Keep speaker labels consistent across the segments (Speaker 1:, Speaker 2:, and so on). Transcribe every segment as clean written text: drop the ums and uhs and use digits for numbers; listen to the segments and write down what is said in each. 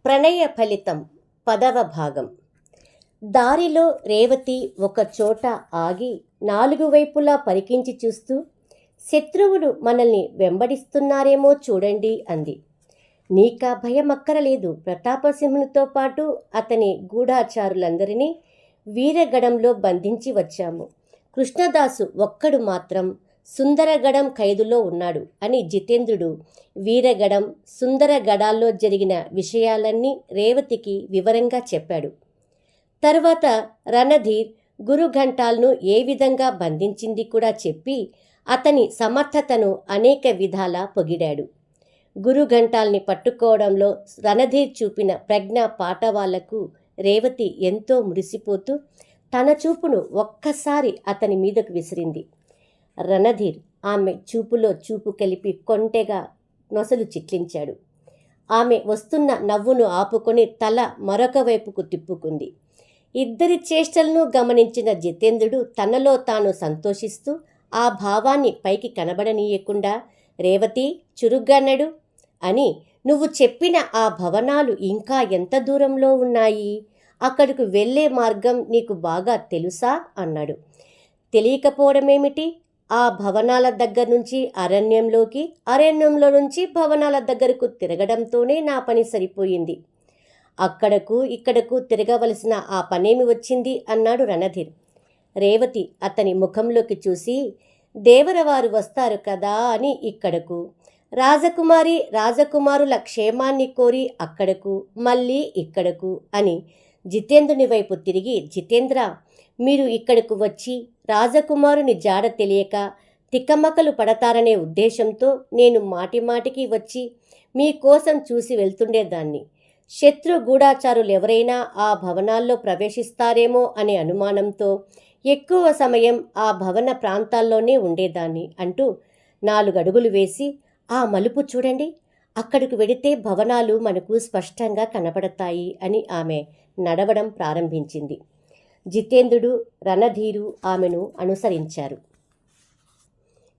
Speaker 1: ప్రణయ ఫలితం 10వ భాగం. దారిలో రేవతి ఒక చోట ఆగి 4 వైపులా పరికించి చూస్తూ, శత్రువులు మనల్ని వెంబడిస్తున్నారేమో చూడండి అంది. నీకా భయం అక్కరలేదు. ప్రతాపసింహునితో పాటు అతని గూఢాచారులందరినీ వీరగడంలో బంధించి వచ్చాము. కృష్ణదాసు ఒక్కడు మాత్రం సుందరగడం ఖైదులో ఉన్నాడు అని జితేంద్రుడు వీరగడం, సుందరగడాల్లో జరిగిన విషయాలన్నీ రేవతికి వివరంగా చెప్పాడు. తర్వాత రణధీర్ గురుఘంటాల్ను ఏ విధంగా బంధించింది కూడా చెప్పి అతని సమర్థతను అనేక విధాలా పొగిడాడు. గురుఘంటాల్ని పట్టుకోవడంలో రణధీర్ చూపిన ప్రజ్ఞ పాఠవాలకు రేవతి ఎంతో మురిసిపోతూ తన చూపును ఒక్కసారి అతని మీదకు విసిరింది. రణధీర్ ఆమె చూపులో చూపు కలిపి కొంటెగా నొసలు చిట్లించాడు. ఆమె వస్తున్న నవ్వును ఆపుకొని తల మరొక వైపుకు తిప్పుకుంది. ఇద్దరి చేష్టలను గమనించిన జితేంద్రుడు తనలో తాను సంతోషిస్తూ ఆ భావాన్ని పైకి కనబడనీయకుండా, రేవతి చురుగ్గన్నడు అని, నువ్వు చెప్పిన ఆ భవనాలు ఇంకా ఎంత దూరంలో ఉన్నాయి? అక్కడకు వెళ్ళే మార్గం నీకు బాగా తెలుసా అన్నాడు. తెలియకపోవడమేమిటి? ఆ భవనాల దగ్గర నుంచి అరణ్యంలోకి, అరణ్యంలో నుంచి భవనాల దగ్గరకు తిరగడంతోనే నా పని సరిపోయింది. అక్కడకు ఇక్కడకు తిరగవలసిన ఆ పనేమి వచ్చింది అన్నాడు రణధీర్. రేవతి అతని ముఖంలోకి చూసి, దేవరవారు వస్తారు కదా అని ఇక్కడకు, రాజకుమారి రాజకుమారుల క్షేమాన్ని కోరి అక్కడకు, మళ్ళీ ఇక్కడకు అని జితేంద్రుని వైపు తిరిగి, జితేంద్ర, మీరు ఇక్కడకు వచ్చి రాజకుమారుని జాడ తెలియక తిక్కమక్కలు పడతారనే ఉద్దేశంతో నేను మాటిమాటికి వచ్చి మీకోసం చూసి వెళ్తుండేదాన్ని. శత్రు గూఢాచారులు ఎవరైనా ఆ భవనాల్లో ప్రవేశిస్తారేమో అనే అనుమానంతో ఎక్కువ సమయం ఆ భవన ప్రాంతాల్లోనే ఉండేదాన్ని అంటూ 4 అడుగులు వేసి, ఆ మలుపు చూడండి, అక్కడికి వెడితే భవనాలు మనకు స్పష్టంగా కనబడతాయి అని ఆమె నడవడం ప్రారంభించింది. జితేంద్రుడు, రణధీరు ఆమెను అనుసరించారు.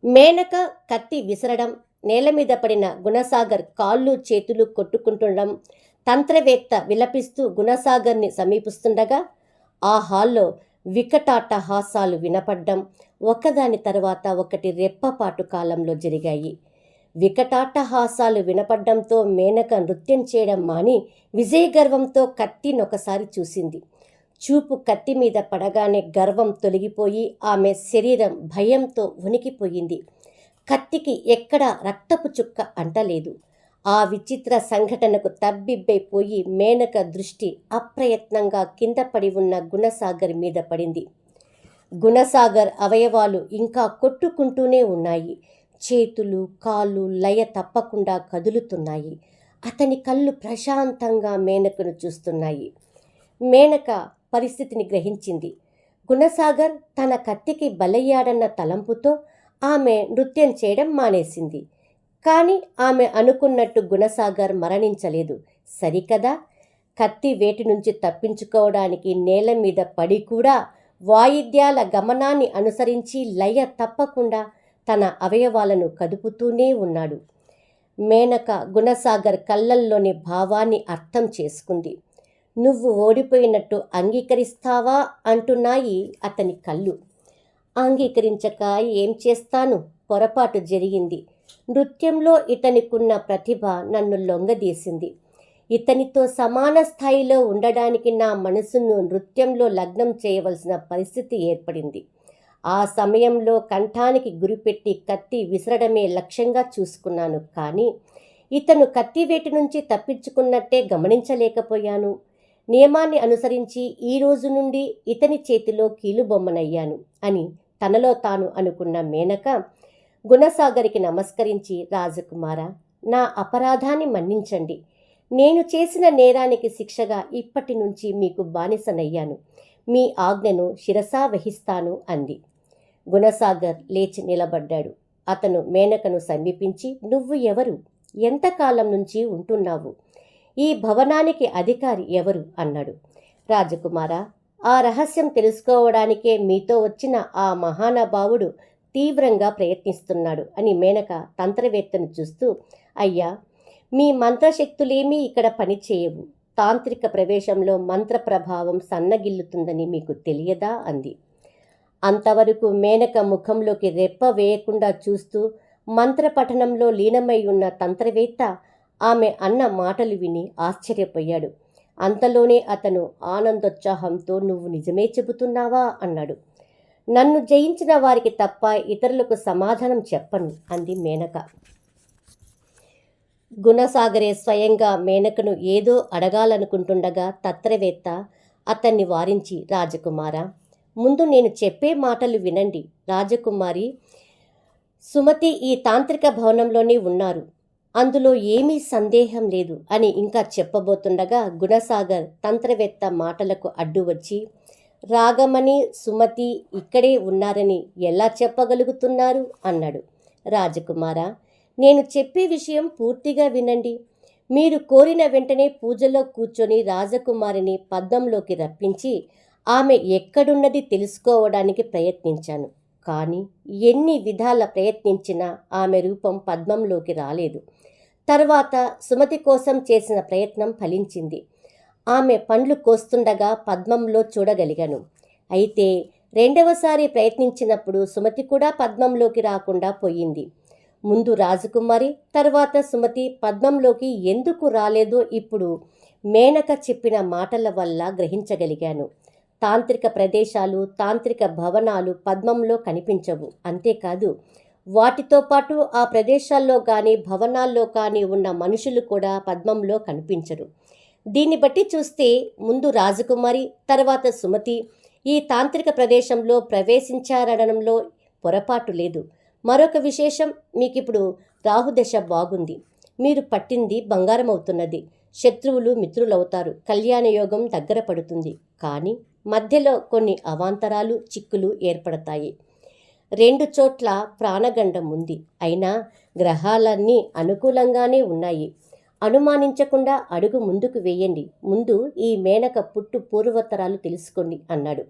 Speaker 1: మేనక కత్తి విసరడం, నేల మీద పడిన గుణసాగర్ కాళ్ళు చేతులు కొట్టుకుంటుండడం, తంత్రవేత్త విలపిస్తూ గుణసాగర్ని సమీపిస్తుండగా ఆ హాల్లో వికటాట్టహాసాలు వినపడ్డం ఒకదాని తర్వాత ఒకటి రెప్పపాటు కాలంలో జరిగాయి. వికటాట్టహాసాలు వినపడ్డంతో మేనక నృత్యం చేయడం మాని విజయగర్వంతో కత్తినొకసారి చూసింది. చూపు కత్తి మీద పడగానే గర్వం తొలగిపోయి ఆమె శరీరం భయంతో వణికిపోయింది. కత్తికి ఎక్కడా రక్తపు చుక్క అంటలేదు. ఆ విచిత్ర సంఘటనకు తబ్బిబ్బైపోయి మేనక దృష్టి అప్రయత్నంగా కింద పడి ఉన్న గుణసాగర్ మీద పడింది. గుణసాగర్ అవయవాలు ఇంకా కొట్టుకుంటూనే ఉన్నాయి. చేతులు కాళ్ళు లయ తప్పకుండా కదులుతున్నాయి. అతని కళ్ళు ప్రశాంతంగా మేనకను చూస్తున్నాయి. మేనక పరిస్థితిని గ్రహించింది. గుణసాగర్ తన కత్తికి బలయ్యాడన్న తలంపుతో ఆమె నృత్యం చేయడం మానేసింది. కానీ ఆమె అనుకున్నట్టు గుణసాగర్ మరణించలేదు. సరికదా, కత్తి వేటి నుంచి తప్పించుకోవడానికి నేల మీద పడి కూడా వాయిద్యాల గమనాన్ని అనుసరించి లయ తప్పకుండా తన అవయవాలను కదుపుతూనే ఉన్నాడు. మేనక గుణసాగర్ కళ్ళల్లోని భావాన్ని అర్థం చేసుకుంది. నువ్వు ఓడిపోయినట్టు అంగీకరిస్తావా అంటున్నాయి అతని కళ్ళు. అంగీకరించక ఏం చేస్తాను? పొరపాటు జరిగింది. నృత్యంలో ఇతనికున్న ప్రతిభ నన్ను లొంగదీసింది. ఇతనితో సమాన స్థాయిలో ఉండడానికి నా మనసును నృత్యంలో లగ్నం చేయవలసిన పరిస్థితి ఏర్పడింది. ఆ సమయంలో కంఠానికి గురిపెట్టి కత్తి విసరడమే లక్ష్యంగా చూసుకున్నాను. కానీ ఇతను కత్తివేటి నుంచి తప్పించుకున్నట్టే గమనించలేకపోయాను. నియమాన్ని అనుసరించి ఈ రోజు నుండి ఇతని చేతిలో కీలుబొమ్మనయ్యాను అని తనలో తాను అనుకున్న మేనక గుణసాగరికి నమస్కరించి, రాజకుమారా, నా అపరాధాన్ని మన్నించండి. నేను చేసిన నేరానికి శిక్షగా ఇప్పటి నుంచి మీకు బానిసనయ్యాను. మీ ఆజ్ఞను శిరసా వహిస్తాను అంది. గుణసాగర్ లేచి నిలబడ్డాడు. అతను మేనకను సమీపించి, నువ్వు ఎవరు? ఎంతకాలం నుంచి ఉంటున్నావు? ఈ భవనానికి అధికారి ఎవరు అన్నాడు. రాజకుమారా, ఆ రహస్యం తెలుసుకోవడానికే మీతో వచ్చిన ఆ మహానుభావుడు తీవ్రంగా ప్రయత్నిస్తున్నాడు అని మేనక తంత్రవేత్తను చూస్తూ, అయ్యా, మీ మంత్రశక్తులేమీ ఇక్కడ పనిచేయవు. తాంత్రిక ప్రవేశంలో మంత్ర ప్రభావం సన్నగిల్లుతుందని మీకు తెలియదా అంది. అంతవరకు మేనక ముఖంలోకి రెప్ప వేయకుండా చూస్తూ మంత్రపఠనంలో లీనమై ఉన్న తంత్రవేత్త ఆమె అన్న మాటలు విని ఆశ్చర్యపోయాడు. అంతలోనే అతను ఆనందోత్సాహంతో నువ్వు నిజమే చెబుతున్నావా అన్నాడు. నన్ను జయించిన వారికి తప్ప ఇతరులకు సమాధానం చెప్పను అంది మేనక. గుణసాగరే స్వయంగా మేనకను ఏదో అడగాలనుకుంటుండగా తంత్రవేత్త అతన్ని వారించి, రాజకుమారా, ముందు నేను చెప్పే మాటలు వినండి. రాజకుమారి సుమతి ఈ తాంత్రిక భవనంలోనే ఉన్నారు, అందులో ఏమీ సందేహం లేదు అని ఇంకా చెప్పబోతుండగా గుణసాగర్ తంత్రవేత్త మాటలకు అడ్డు వచ్చి, రాగమణి సుమతి ఇక్కడే ఉన్నారని ఎలా చెప్పగలుగుతున్నారు అన్నాడు. రాజకుమారా, నేను చెప్పే విషయం పూర్తిగా వినండి. మీరు కోరిన వెంటనే పూజలో కూర్చొని రాజకుమారిని పద్మంలోకి రప్పించి ఆమె ఎక్కడున్నది తెలుసుకోవడానికి ప్రయత్నించాను. కానీ ఎన్ని విధాల ప్రయత్నించినా ఆమె రూపం పద్మంలోకి రాలేదు. తర్వాత సుమతి కోసం చేసిన ప్రయత్నం ఫలించింది. ఆమె పండ్లు కోస్తుండగా పద్మంలో చూడగలిగాను. అయితే రెండవసారి ప్రయత్నించినప్పుడు సుమతి కూడా పద్మంలోకి రాకుండా పోయింది. ముందు రాజకుమారి, తర్వాత సుమతి పద్మంలోకి ఎందుకు రాలేదో ఇప్పుడు మేనక చెప్పిన మాటల వల్ల గ్రహించగలిగాను. తాంత్రిక ప్రదేశాలు, తాంత్రిక భవనాలు పద్మంలో కనిపించవు. అంతేకాదు, వాటితో పాటు ఆ ప్రదేశాల్లో కానీ భవనాల్లో కానీ ఉన్న మనుషులు కూడా పద్మంలో కనిపించరు. దీన్ని బట్టి చూస్తే ముందు రాజకుమారి, తర్వాత సుమతి ఈ తాంత్రిక ప్రదేశంలో ప్రవేశించారనడంలో పొరపాటు లేదు. మరొక విశేషం, మీకిప్పుడు రాహుదశ బాగుంది. మీరు పట్టింది బంగారం అవుతున్నది. శత్రువులు మిత్రులవుతారు. కళ్యాణయోగం దగ్గర పడుతుంది. కానీ మధ్యలో కొన్ని అవాంతరాలు, చిక్కులు ఏర్పడతాయి. 2 చోట్ల ప్రాణగండం ఉంది. అయినా గ్రహాలన్నీ అనుకూలంగానే ఉన్నాయి. అనుమానించకుండా అడుగు ముందుకు వేయండి. ముందు ఈ మేనక పుట్టు పూర్వోత్తరాలు తెలుసుకోండి అన్నాడు.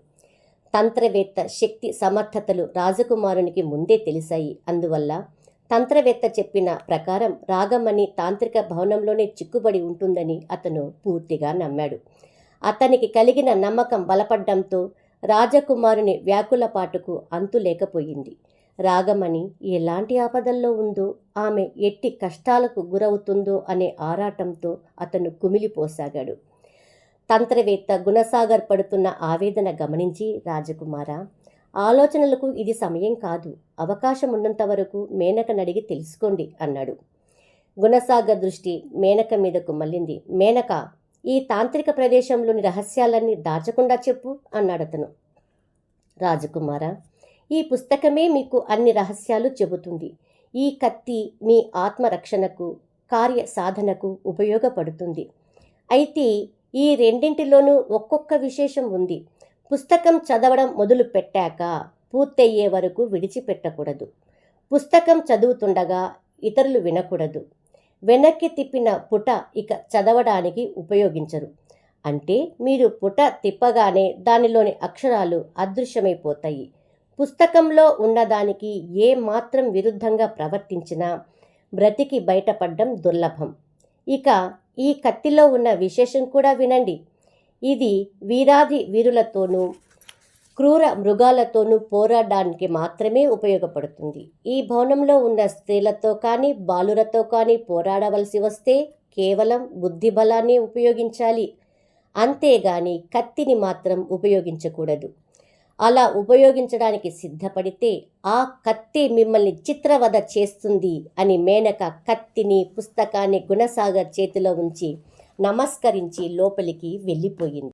Speaker 1: తంత్రవేత్త శక్తి సమర్థతలు రాజకుమారునికి ముందే తెలిసాయి. అందువల్ల తంత్రవేత్త చెప్పిన ప్రకారం రాగమణి తాంత్రిక భవనంలోనే చిక్కుబడి ఉంటుందని అతను పూర్తిగా నమ్మాడు. అతనికి కలిగిన నమ్మకం బలపడ్డంతో రాజకుమారుని వ్యాకులపాటుకు అంతు లేకపోయింది. రాగమణి ఎలాంటి ఆపదల్లో ఉందో, ఆమె ఎట్టి కష్టాలకు గురవుతుందో అనే ఆరాటంతో అతను కుమిలిపోసాగాడు. తంత్రవేత్త గుణసాగర్ పడుతున్న ఆవేదన గమనించి, రాజకుమారా, ఆలోచనలకు ఇది సమయం కాదు. అవకాశం ఉన్నంత వరకు మేనకనడిగి తెలుసుకోండి అన్నాడు. గుణసాగర్ దృష్టి మేనక మీదకు మళ్ళింది. మేనక, ఈ తాంత్రిక ప్రదేశంలోని రహస్యాలన్నీ దాచకుండా చెప్పు అన్నాడతను. రాజకుమారా, ఈ పుస్తకమే మీకు అన్ని రహస్యాలు చెబుతుంది. ఈ కత్తి మీ ఆత్మరక్షణకు, కార్య సాధనకు ఉపయోగపడుతుంది. అయితే ఈ రెండింటిలోనూ ఒక్కొక్క విశేషం ఉంది. పుస్తకం చదవడం మొదలు పెట్టాక పూర్తయ్యే వరకు విడిచిపెట్టకూడదు. పుస్తకం చదువుతుండగా ఇతరులు వినకూడదు. వెనక్కి తిప్పిన పుట ఇక చదవడానికి ఉపయోగించరు. అంటే మీరు పుట తిప్పగానే దానిలోని అక్షరాలు అదృశ్యమైపోతాయి. పుస్తకంలో ఉన్నదానికి ఏ మాత్రం విరుద్ధంగా ప్రవర్తించినా బ్రతికి బయటపడడం దుర్లభం. ఇక ఈ కత్తిలో ఉన్న విశేషం కూడా వినండి. ఇది వీరాది వీరులతోనూ క్రూర మృగాలతోనూ పోరాడడానికి మాత్రమే ఉపయోగపడుతుంది. ఈ భవనంలో ఉన్న స్త్రీలతో కానీ బాలురతో కానీ పోరాడవలసి వస్తే కేవలం బుద్ధి బలాన్ని ఉపయోగించాలి. అంతేగాని కత్తిని మాత్రం ఉపయోగించకూడదు. అలా ఉపయోగించడానికి సిద్ధపడితే ఆ కత్తి మిమ్మల్ని చిత్రవధ చేస్తుంది అని మేనక కత్తిని, పుస్తకాన్ని గుణసాగర్ చేతిలో ఉంచి నమస్కరించి లోపలికి వెళ్ళిపోయింది.